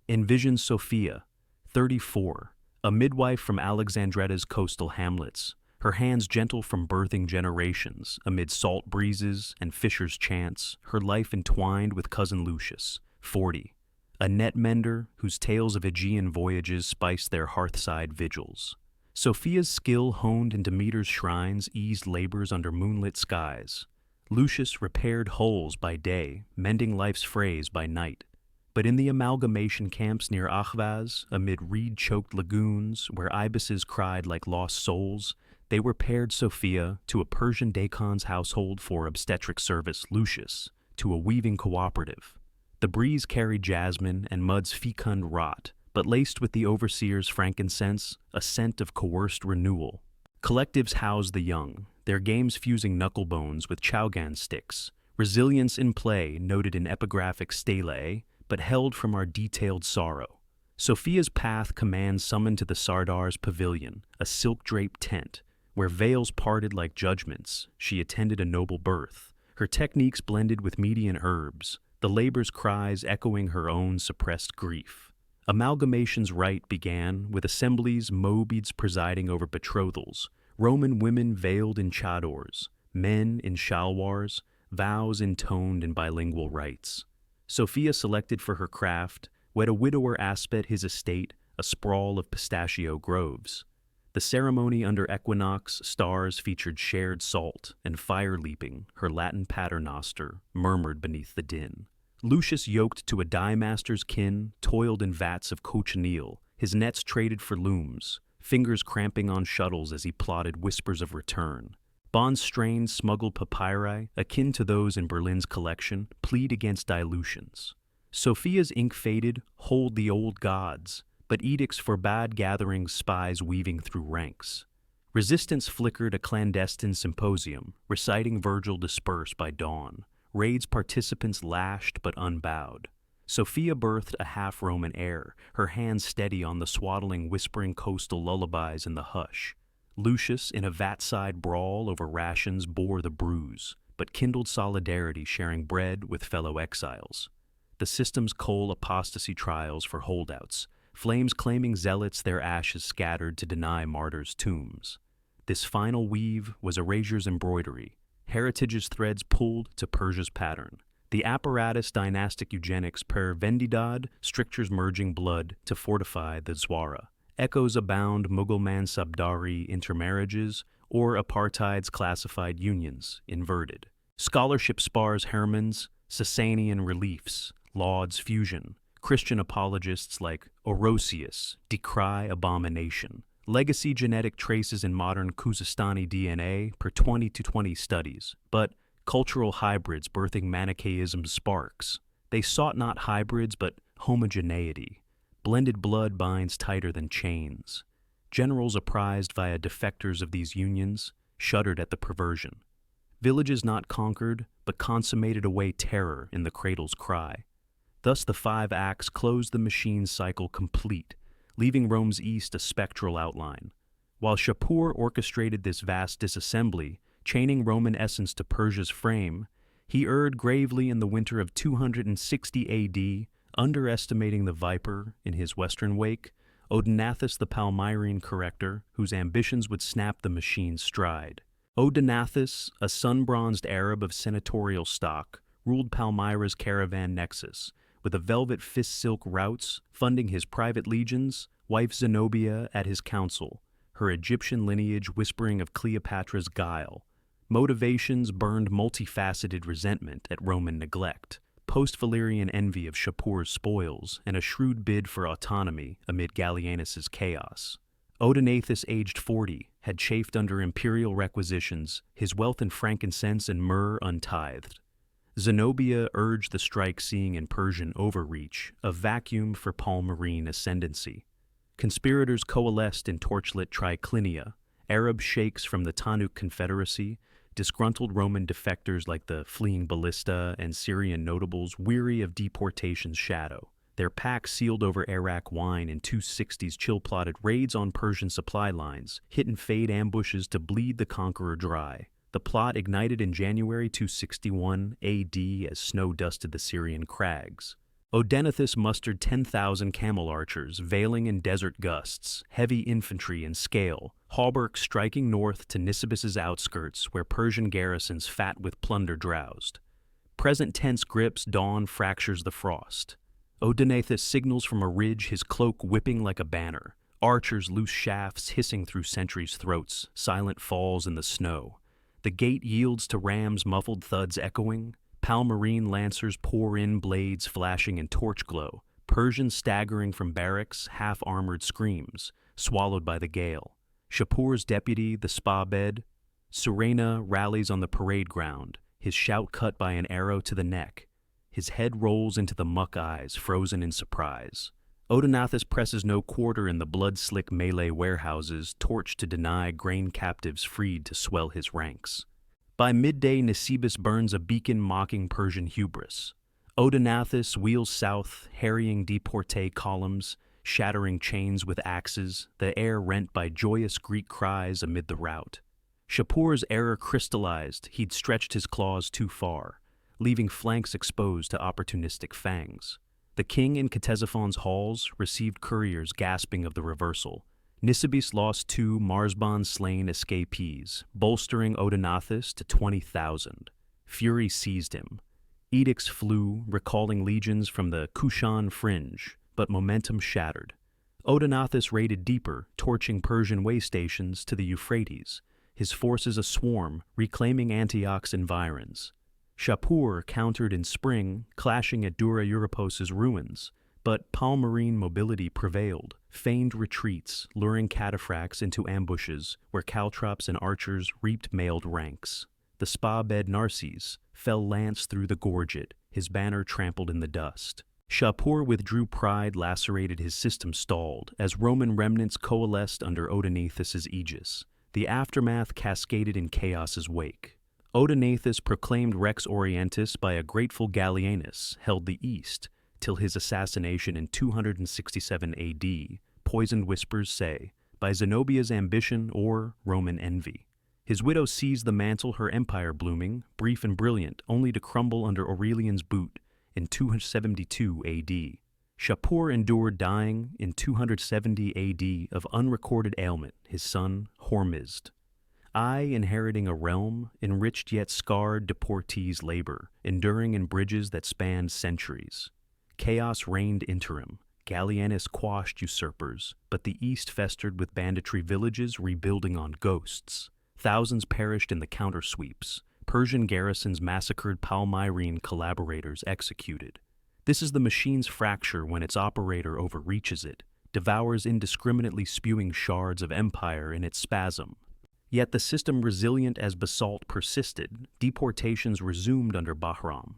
Envision Sophia, 34, a midwife from Alexandretta's coastal hamlets, her hands gentle from birthing generations, amid salt breezes and fishers' chants, her life entwined with cousin Lucius, 40, a net mender whose tales of Aegean voyages spiced their hearthside vigils. Sophia's skill honed in Demeter's shrines eased labors under moonlit skies. Lucius repaired hulls by day, mending life's frays by night. But in the amalgamation camps near Ahvaz, amid reed-choked lagoons where ibises cried like lost souls, they were paired Sophia to a Persian deacon's household for obstetric service Lucius, to a weaving cooperative. The breeze carried jasmine and mud's fecund rot, but laced with the overseer's frankincense, a scent of coerced renewal. Collectives housed the young, their games fusing knucklebones with chowgan sticks, resilience in play noted in epigraphic stelae, but held from our detailed sorrow. Sophia's path commands summoned to the Sardar's pavilion, a silk-draped tent, where veils parted like judgments. She attended a noble birth, her techniques blended with Median herbs, the labor's cries echoing her own suppressed grief. Amalgamation's rite began with assemblies mobids presiding over betrothals, Roman women veiled in chadors, men in shalwars, vows intoned in bilingual rites. Sophia selected for her craft, wed a widower aspect his estate, a sprawl of pistachio groves. The ceremony under equinox stars featured shared salt and fire leaping, her Latin paternoster murmured beneath the din. Lucius yoked to a dye master's kin, toiled in vats of cochineal, his nets traded for looms, fingers cramping on shuttles as he plotted whispers of return. Bond-strained smuggled papyri, akin to those in Berlin's collection, plead against dilutions. Sophia's ink faded, hold the old gods, but edicts forbade gatherings, spies weaving through ranks. Resistance flickered a clandestine symposium, reciting Virgil dispersed by dawn. Raids participants lashed but unbowed. Sophia birthed a half-Roman heir, her hands steady on the swaddling, whispering coastal lullabies in the hush. Lucius, in a vat-side brawl over rations, bore the bruise, but kindled solidarity sharing bread with fellow exiles. The system's coal apostasy trials for holdouts, flames claiming zealots their ashes scattered to deny martyrs' tombs. This final weave was erasure's embroidery, heritage's threads pulled to Persia's pattern. The apparatus dynastic eugenics per vendidad, strictures merging blood to fortify the Zwara. Echoes abound Mughal Mansabdari intermarriages or apartheid's classified unions, inverted. Scholarship spars Hermann's, Sasanian reliefs, Laud's fusion, Christian apologists like Orosius decry abomination. Legacy genetic traces in modern Khuzestani DNA per 2020 studies, but cultural hybrids birthing Manichaeism sparks. They sought not hybrids but homogeneity. Blended blood binds tighter than chains. Generals apprised via defectors of these unions shuddered at the perversion. Villages not conquered, but consummated away terror in the cradle's cry. Thus the 5 acts closed the machine's cycle complete, leaving Rome's east a spectral outline. While Shapur orchestrated this vast disassembly, chaining Roman essence to Persia's frame, he erred gravely in the winter of 260 AD, underestimating the viper in his western wake, Odenathus the Palmyrene corrector, whose ambitions would snap the machine's stride. Odenathus, a sun-bronzed Arab of senatorial stock, ruled Palmyra's caravan nexus, with a velvet fist-silk routes funding his private legions, wife Zenobia at his counsel, her Egyptian lineage whispering of Cleopatra's guile. Motivations burned multifaceted resentment at Roman neglect, post-Valerian envy of Shapur's spoils, and a shrewd bid for autonomy amid Gallienus's chaos. Odenathus, aged 40, had chafed under imperial requisitions, his wealth in frankincense and myrrh untithed. Zenobia urged the strike, seeing in Persian overreach a vacuum for Palmyrene ascendancy. Conspirators coalesced in torchlit triclinia, Arab sheikhs from the Tanuk Confederacy, disgruntled Roman defectors like the fleeing ballista, and Syrian notables weary of deportation's shadow. Their packs sealed over Iraq wine in 260s chill-plotted raids on Persian supply lines, hit and fade ambushes to bleed the conqueror dry. The plot ignited in January 261 AD as snow dusted the Syrian crags. Odenathus mustered 10,000 camel archers, veiling in desert gusts, heavy infantry in scale, hauberks striking north to Nisibis's outskirts, where Persian garrisons fat with plunder drowsed. Present tense grips, dawn fractures the frost. Odenathus signals from a ridge, his cloak whipping like a banner. Archers loose shafts hissing through sentries' throats, silent falls in the snow. The gate yields to rams' muffled thuds echoing. Palmyrene lancers pour in, blades flashing in torch glow. Persians staggering from barracks, half-armored screams, swallowed by the gale. Shapur's deputy, the spa bed. Surena rallies on the parade ground, his shout cut by an arrow to the neck. His head rolls into the muck eyes, frozen in surprise. Odenathus presses no quarter in the blood-slick melee warehouses, torched to deny grain captives freed to swell his ranks. By midday, Nisibis burns a beacon mocking Persian hubris. Odenathus wheels south, harrying deportee columns, shattering chains with axes, the air rent by joyous Greek cries amid the rout. Shapur's error crystallized, he'd stretched his claws too far, leaving flanks exposed to opportunistic fangs. The king in Ctesiphon's halls received couriers gasping of the reversal. Nisibis lost 2 Marsban-slain escapees, bolstering Odenathus to 20,000. Fury seized him. Edicts flew, recalling legions from the Kushan fringe, but momentum shattered. Odenathus raided deeper, torching Persian way stations to the Euphrates, his forces a swarm, reclaiming Antioch's environs. Shapur countered in spring, clashing at Dura Europos's ruins, but Palmyrene mobility prevailed, feigned retreats, luring cataphracts into ambushes where caltrops and archers reaped mailed ranks. The spa-bed Narses fell lance through the gorget, his banner trampled in the dust. Shapur withdrew, pride lacerated, his system stalled, as Roman remnants coalesced under Odenathus's aegis. The aftermath cascaded in chaos's wake. Odenathus, proclaimed Rex Orientis by a grateful Gallienus, held the east, till his assassination in 267 AD, poisoned whispers say, by Zenobia's ambition or Roman envy. His widow seized the mantle, her empire blooming, brief and brilliant, only to crumble under Aurelian's boot in 272 AD. Shapur endured, dying in 270 AD of unrecorded ailment, his son Hormizd. I, inheriting a realm, enriched yet scarred deportees' labor, enduring in bridges that spanned centuries. Chaos reigned interim. Gallienus quashed usurpers, but the east festered with banditry, villages rebuilding on ghosts. Thousands perished in the countersweeps. Persian garrisons massacred, Palmyrene collaborators executed. This is the machine's fracture when its operator overreaches it, devours indiscriminately spewing shards of empire in its spasm. Yet the system resilient as basalt persisted, deportations resumed under Bahram.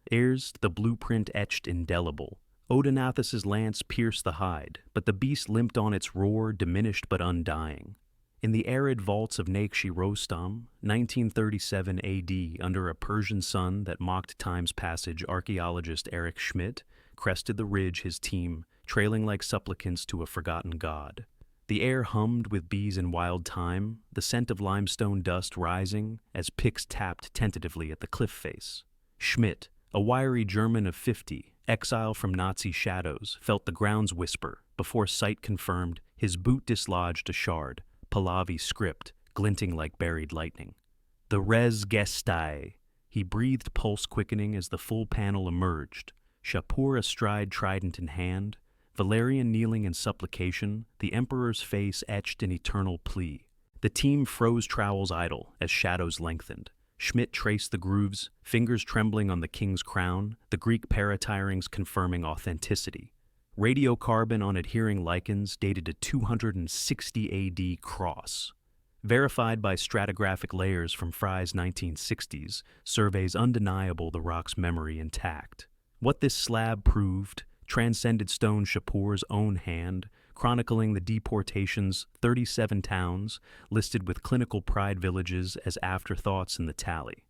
Heirs, the blueprint etched indelible. Odenathus's lance pierced the hide, but the beast limped on its roar, diminished but undying. In the arid vaults of Naqsh-e Rostam, 1937 AD, under a Persian sun that mocked time's passage, archaeologist Erich Schmidt crested the ridge, his team trailing like supplicants to a forgotten god. The air hummed with bees in wild thyme, the scent of limestone dust rising as picks tapped tentatively at the cliff face. Schmidt, a wiry German of 50, exile from Nazi shadows, felt the ground's whisper before sight confirmed his boot dislodged a shard, Pahlavi script, glinting like buried lightning. The raze Gestae. He breathed pulse-quickening as the full panel emerged, Shapur astride trident in hand, Valerian kneeling in supplication, the emperor's face etched in eternal plea. The team froze trowels idle as shadows lengthened. Schmidt traced the grooves, fingers trembling on the king's crown, the Greek paratirings confirming authenticity. Radiocarbon on adhering lichens dated to 260 AD cross. Verified by stratigraphic layers from Fry's 1960s, surveys undeniable the rock's memory intact. What this slab proved transcended stone Shapur's own hand, chronicling the deportation's 37 towns, listed with clinical pride villages as afterthoughts in the tally.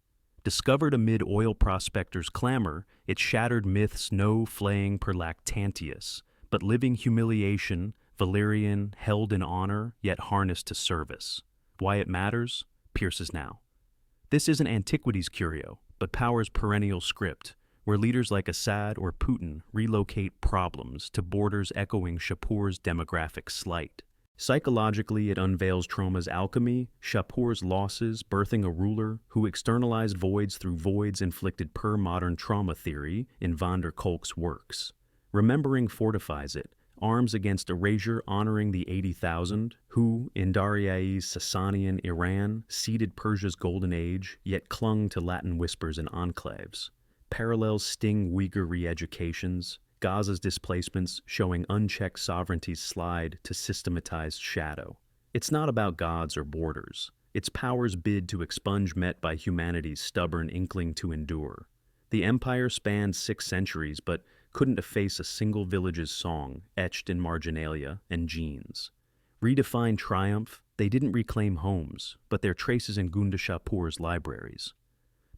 Discovered amid oil prospectors' clamor, it shattered myths no flaying per Lactantius, but living humiliation, Valerian held in honor, yet harnessed to service. Why it matters? Pierces now. This isn't antiquities curio, but power's perennial script, where leaders like Assad or Putin relocate problems to borders echoing Shapur's demographic slight. Psychologically, it unveils trauma's alchemy, Shapur's losses birthing a ruler who externalized voids through voids inflicted per modern trauma theory in van der Kolk's works. Remembering fortifies it, arms against erasure honoring the 80,000 who, in Dariai's Sasanian Iran, seeded Persia's golden age, yet clung to Latin whispers and enclaves. Parallels sting Uyghur re-educations, Gaza's displacements showing unchecked sovereignty's slide to systematized shadow. It's not about gods or borders. It's power's bid to expunge met by humanity's stubborn inkling to endure. The empire spanned 6 centuries, but couldn't efface a single village's song etched in marginalia and genes. Redefined triumph, they didn't reclaim homes, but their traces in Gunda Shapur's libraries.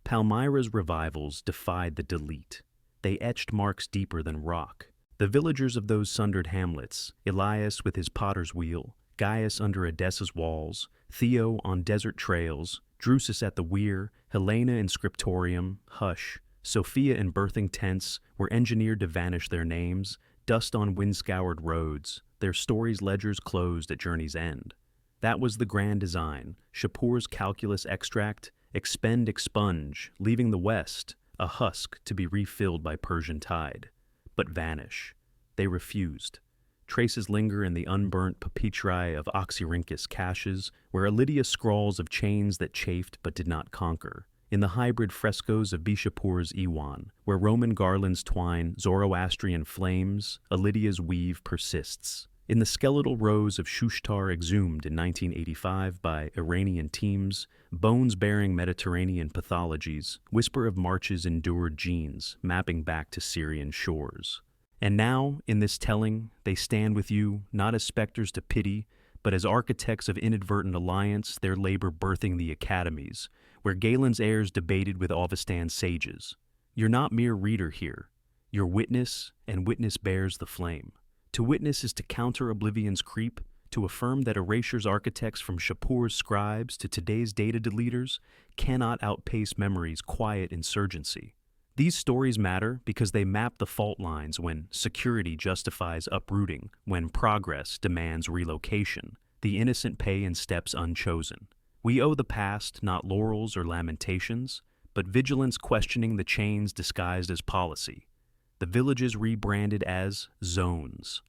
Palmyra's revivals defied the delete. They etched marks deeper than rock. The villagers of those sundered hamlets, Elias with his potter's wheel, Gaius under Edessa's walls, Theo on desert trails, Drusus at the weir, Helena in scriptorium, Hush, Sophia in birthing tents, were engineered to vanish their names, dust on wind-scoured roads, their stories' ledgers closed at journey's end. That was the grand design, Shapur's calculus extract, expend, expunge, leaving the West, a husk to be refilled by Persian tide. But vanish. They refused. Traces linger in the unburnt papyri of Oxyrhynchus caches, where Lydia scrawls of chains that chafed but did not conquer. In the hybrid frescoes of Bishapur's Iwan, where Roman garlands twine Zoroastrian flames, Lydia's weave persists. In the skeletal rows of Shushtar exhumed in 1985 by Iranian teams, bones bearing Mediterranean pathologies, whisper of marches endured genes mapping back to Syrian shores. And now, in this telling, they stand with you, not as specters to pity, but as architects of inadvertent alliance, their labor birthing the academies, where Galen's heirs debated with Auvistan's sages. You're not mere reader here. You're witness, and witness bears the flame. To witness is to counter oblivion's creep, to affirm that erasure's architects from Shapur's scribes to today's data deleters cannot outpace memory's quiet insurgency. These stories matter because they map the fault lines when security justifies uprooting, when progress demands relocation. The innocent pay in steps unchosen. We owe the past not laurels or lamentations, but vigilance questioning the chains disguised as policy. The villages rebranded as zones.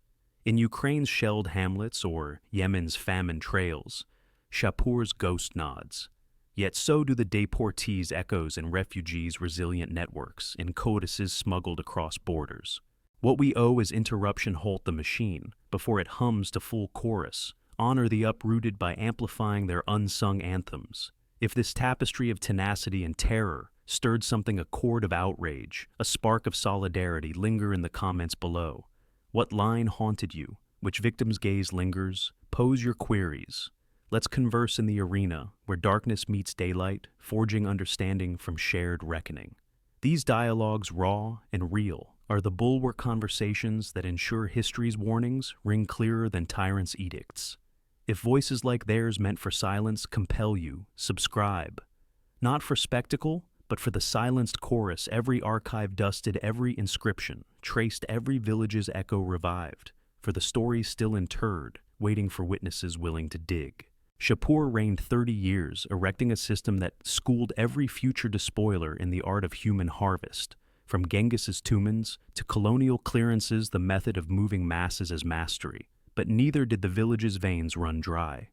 In Ukraine's shelled hamlets or Yemen's famine trails, Shapur's ghost nods. Yet so do the deportees' echoes and refugees' resilient networks in codices smuggled across borders. What we owe is interruption halt the machine before it hums to full chorus, honor the uprooted by amplifying their unsung anthems. If this tapestry of tenacity and terror stirred something a chord of outrage, a spark of solidarity, linger in the comments below. What line haunted you? Which victim's gaze lingers? Pose your queries. Let's converse in the arena where darkness meets daylight, forging understanding from shared reckoning. These dialogues, raw and real, are the bulwark conversations that ensure history's warnings ring clearer than tyrants' edicts. If voices like theirs meant for silence compel you, subscribe. Not for spectacle, but for the silenced chorus, every archive dusted, every inscription traced, every village's echo revived, for the stories still interred, waiting for witnesses willing to dig. Shapur reigned 30 years, erecting a system that schooled every future despoiler in the art of human harvest, from Genghis's tumens to colonial clearances, the method of moving masses as mastery. But neither did the village's veins run dry.